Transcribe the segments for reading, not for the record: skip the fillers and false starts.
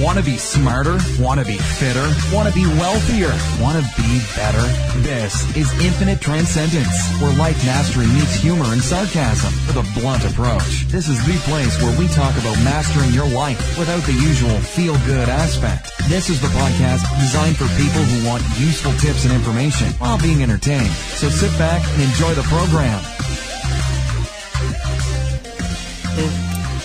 Want to be smarter? Want to be fitter? Want to be wealthier? Want to be better? This is Infinite Transcendence, where life mastery meets humor and sarcasm with a blunt approach. This is the place where we talk about mastering your life without the usual feel-good aspect. This is the podcast designed for people who want useful tips and information while being entertained. So sit back and enjoy the program.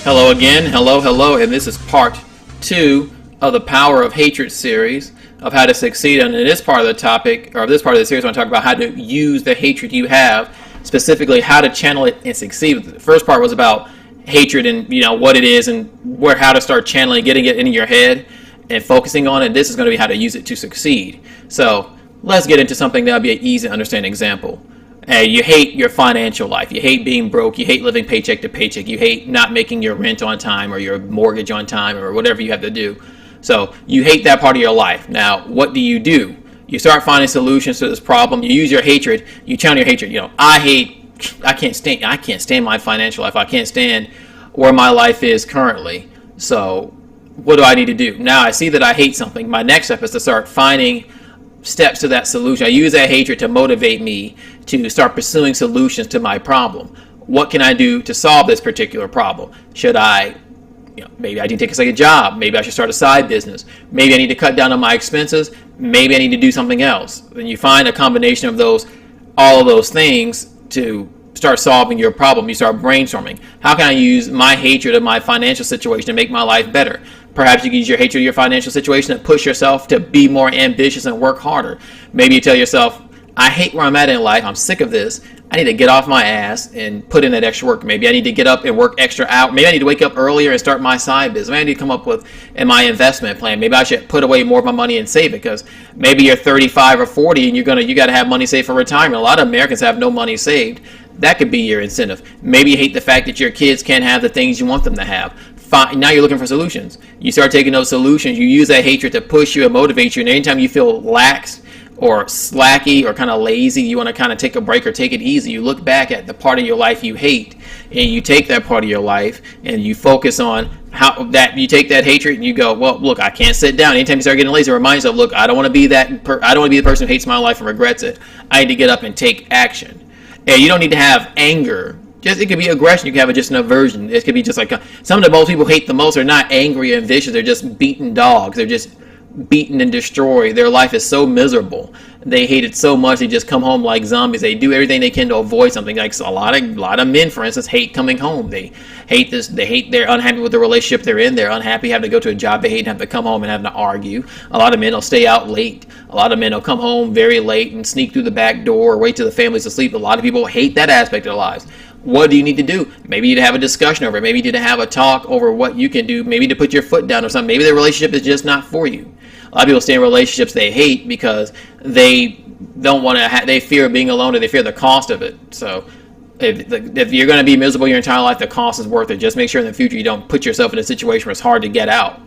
Hello again, hello, and this is part 2 of the Power of Hatred series of how to succeed. And in this part of the topic, or this part of the series, I want to talk about how to use the hatred you have, specifically how to channel it and succeed. The first part was about hatred and what it is and how to start channeling, getting it into your head and focusing on it. This is going to be how to use it to succeed. So let's get into something that'll be an easy to understand example. You hate your financial life. You hate being broke. You hate living paycheck to paycheck. You hate not making your rent on time or your mortgage on time or whatever you have to do. So you hate that part of your life. Now, what do? You start finding solutions to this problem. You use your hatred. You channel your hatred. I can't stand my financial life. I can't stand where my life is currently. So what do I need to do? Now I see that I hate something. My next step is to start finding steps to that solution. I use that hatred to motivate me to start pursuing solutions to my problem. What can I do to solve this particular problem? Should I, maybe I need to take a second job. Maybe I should start a side business. Maybe I need to cut down on my expenses. Maybe I need to do something else. Then you find a combination of all of those things to start solving your problem. You start brainstorming. How can I use my hatred of my financial situation to make my life better? Perhaps you can use your hatred of your financial situation to push yourself to be more ambitious and work harder. Maybe you tell yourself, I hate where I'm at in life. I'm sick of this. I need to get off my ass and put in that extra work. Maybe I need to get up and work extra hours. Maybe I need to wake up earlier and start my side business. Maybe I need to come up with my investment plan. Maybe I should put away more of my money and save it, because maybe you're 35 or 40 and you got to have money saved for retirement. A lot of Americans have no money saved. That could be your incentive. Maybe you hate the fact that your kids can't have the things you want them to have. Fine. Now you're looking for solutions. You start taking those solutions. You use that hatred to push you and motivate you. And anytime you feel lax or slacky or kind of lazy, you want to kind of take a break or take it easy, you look back at the part of your life you hate, and you take that part of your life and you focus on how that you take that hatred and you go, well, look, I can't sit down. Anytime you start getting lazy, remind yourself, look, I don't want to be I don't want to be the person who hates my life and regrets it. I need to get up and take action. And you don't need to have anger. It could be aggression. You can have just an aversion. It could be just like some of the most people hate the most are not angry and vicious. They're just beaten dogs. They're just beaten and destroyed. Their life is so miserable. They hate it so much they just come home like zombies. They do everything they can to avoid something. Like a lot of men, for instance, hate coming home. They hate this. They're unhappy with the relationship they're in. They're unhappy having to go to a job they hate and have to come home and having to argue. A lot of men will stay out late. A lot of men will come home very late and sneak through the back door or wait till the family's asleep. A lot of people hate that aspect of their lives. What do you need to do? Maybe you need to have a discussion over it. Maybe you need to have a talk over what you can do. Maybe to put your foot down or something. Maybe the relationship is just not for you. A lot of people stay in relationships they hate because they don't want to. They fear being alone, or they fear the cost of it. So, if you're going to be miserable your entire life, the cost is worth it. Just make sure in the future you don't put yourself in a situation where it's hard to get out.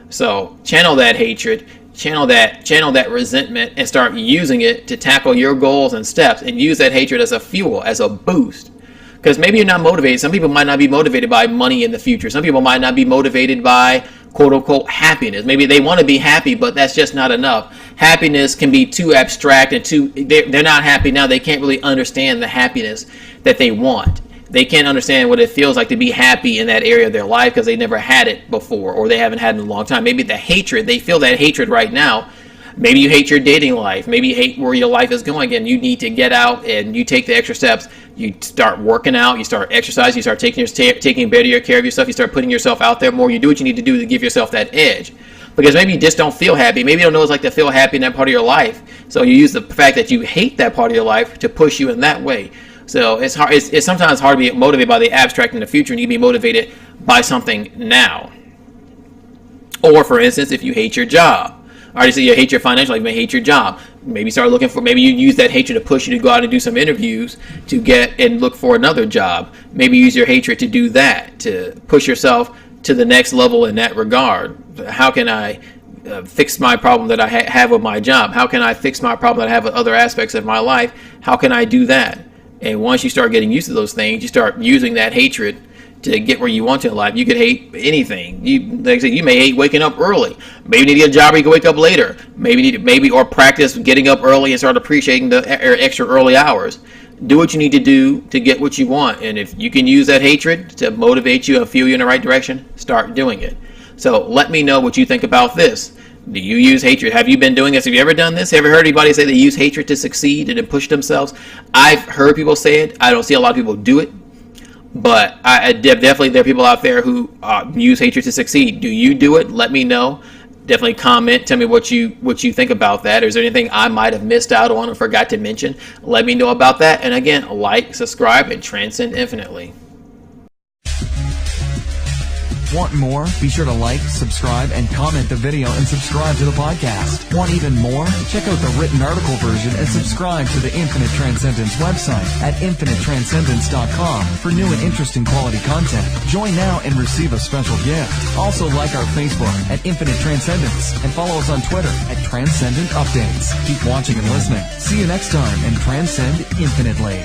So, channel that hatred, channel that resentment, and start using it to tackle your goals and steps. And use that hatred as a fuel, as a boost. Because maybe you're not motivated. Some people might not be motivated by money in the future. Some people might not be motivated by quote-unquote happiness. Maybe they want to be happy, but that's just not enough. Happiness can be too abstract and they're not happy now. They can't really understand the happiness that they want. They can't understand what it feels like to be happy in that area of their life because they never had it before, or they haven't had it in a long time. Maybe the hatred, they feel that hatred right now. Maybe you hate your dating life. Maybe you hate where your life is going, and you need to get out and you take the extra steps. You start working out, you start exercising, you start taking better care of yourself, you start putting yourself out there more. You do what you need to do to give yourself that edge. Because maybe you just don't feel happy. Maybe you don't know what it's like to feel happy in that part of your life. So you use the fact that you hate that part of your life to push you in that way. So it's hard. It's sometimes hard to be motivated by the abstract in the future, and you can be motivated by something now. Or, for instance, if you hate your job. I already said you hate your financial life, you may hate your job. Maybe maybe you use that hatred to push you to go out and do some interviews to get and look for another job. Maybe use your hatred to do that, to push yourself to the next level in that regard. How can I fix my problem that I have with my job? How can I fix my problem that I have with other aspects of my life? How can I do that? And once you start getting used to those things, you start using that hatred to get where you want to in life. You could hate anything. Like I said, you may hate waking up early. Maybe you need to get a job where you can wake up later. Or practice getting up early and start appreciating the extra early hours. Do what you need to do to get what you want. And if you can use that hatred to motivate you and fuel you in the right direction, start doing it. So let me know what you think about this. Do you use hatred? Have you been doing this? Have you ever done this? Have you heard anybody say they use hatred to succeed and to push themselves? I've heard people say it. I don't see a lot of people do it. But definitely there are people out there who use hatred to succeed. Do you do it? Let me know. Definitely comment. Tell me what you think about that. Is there anything I might have missed out on or forgot to mention? Let me know about that. And again, like, subscribe, and transcend infinitely. Want more? Be sure to like, subscribe, and comment the video and subscribe to the podcast. Want even more? Check out the written article version and subscribe to the Infinite Transcendence website at infinitetranscendence.com for new and interesting quality content. Join now and receive a special gift. Also like our Facebook at Infinite Transcendence and follow us on Twitter at Transcendent Updates. Keep watching and listening. See you next time and transcend infinitely.